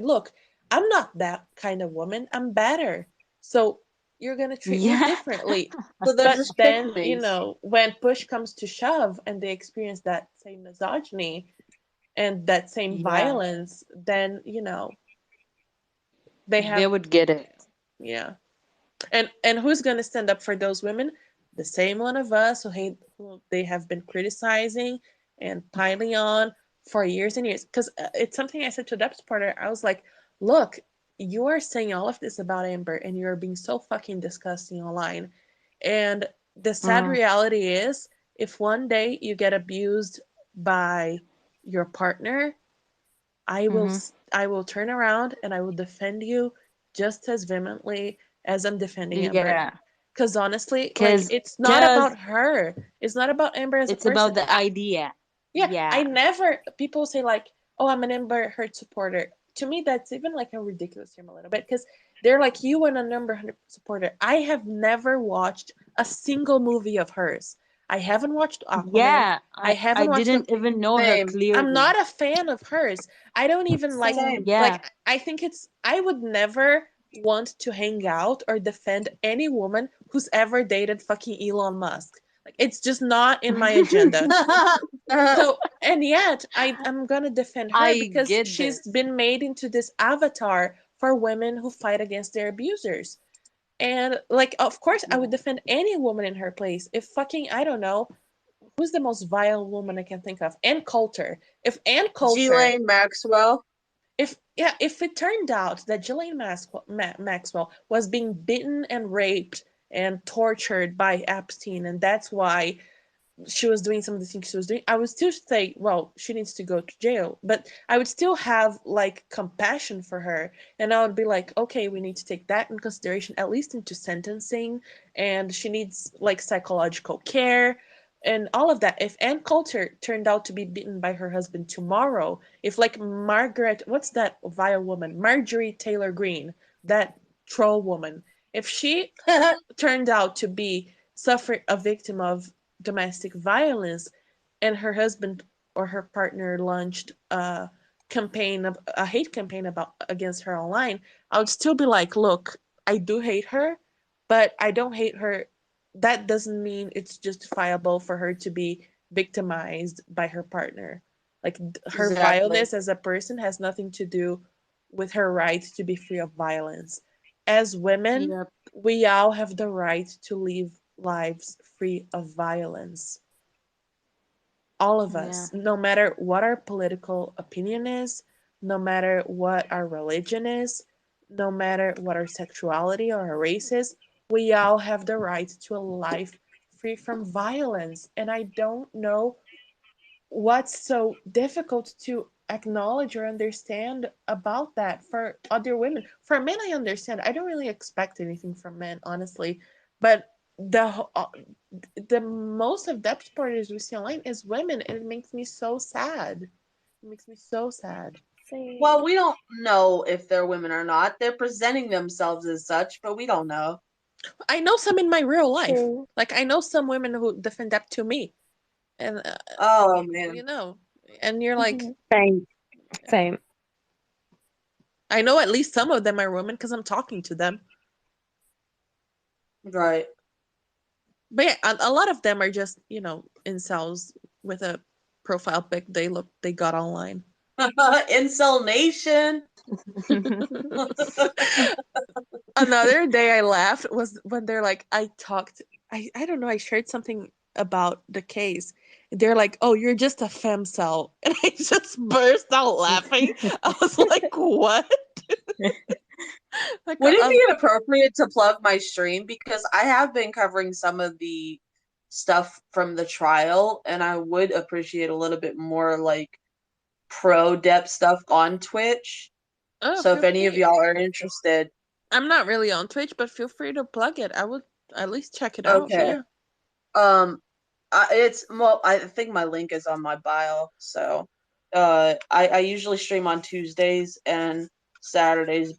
look, I'm not that kind of woman. I'm better. So you're going to treat me Yeah. differently. So they're But just pick then, me's. when push comes to shove and they experience that same misogyny and that same Yeah. violence, then, they They have, would get it. yeah. And who's going to stand up for those women? The same one of us who they have been criticizing and piling on for years and years. Because it's something I said to a depth supporter. I was like, look, you are saying all of this about Amber, and you are being so fucking disgusting online. And the sad Mm, reality is, if one day you get abused by your partner, mm-hmm. I will turn around and I will defend you just as vehemently as I'm defending Amber. Yeah. Because honestly, like, Cause, it's not cause about her. It's not about Amber as a it's person. about the idea. Yeah, I Yeah. never. People say like, "Oh, I'm an Amber Heard supporter." To me, that's even like a ridiculous term a little bit because they're like, "You and an Amber Heard supporter." I have never watched a single movie of hers. I haven't watched Aquaman. Yeah. I I haven't watched the. didn't even know her Same. I'm clearly. not a fan of hers. I don't even like Same. Yeah. I think it's I would never want to hang out or defend any woman who's ever dated fucking Elon Musk. Like, it's just not in my agenda. So, and yet I'm gonna defend her I because get she's this. been made into this avatar for women who fight against their abusers. And like, of course I would Yeah. defend any woman in her place. If fucking, I don't know, who's the most vile woman I can think of? Ann Coulter. If Ann Coulter, Ghislaine Maxwell. if yeah, if it turned out that Maxwell was being beaten and raped and tortured by Epstein, and that's why she was doing some of the things she was doing, I would still say, well, she needs to go to jail. But I would still have like compassion for her, and I would be like, okay, we need to take that in consideration, at least into sentencing, and she needs like psychological care and all of that. If Ann Coulter turned out to be beaten by her husband tomorrow, if like Margaret, what's that vile woman, Marjorie Taylor Greene, that troll woman, if she turned out to be suffer a victim of domestic violence and her husband or her partner launched a hate campaign about against her online, I would still be like, look, I do hate her, but I don't hate her. That doesn't mean it's justifiable for her to be victimized by her partner. Like, her Exactly. vileness as a person has nothing to do with her right to be free of violence. As women, Yep. we all have the right to live lives free of violence. All of Yeah. us, no matter what our political opinion is, no matter what our religion is, no matter what our sexuality or our race is, we all have the right to a life free from violence. And I don't know what's so difficult to acknowledge or understand about that for other women. For men, I understand. I don't really expect anything from men, honestly. But the most of depth supporters we see online is women, and it makes me so sad. It makes me so sad. Well, we don't know if they're women or not. They're presenting themselves as such, but we don't know. I know some in my real life. Like, I know some women who defend up to me, and Oh you man. know, and you're like, Same, same. I know at least some of them are women because I'm talking to them. Right. But yeah, a lot of them are just, incels with a profile pic they got online. Incel Nation. Another day I laughed was when they're like, I don't know, I shared something about the case. They're like, oh, you're just a femcel. And I just burst out laughing. I was like, what? Like, Would it be inappropriate to plug my stream? Because I have been covering some of the stuff from the trial, and I would appreciate a little bit more like pro depth stuff on Twitch. oh, So if feel any of free. y'all are interested, I'm not really on Twitch, but feel free to plug it. I would at least check it out. okay. Yeah. Um, I think my link is on my bio. So, I usually stream on Tuesdays and Saturdays,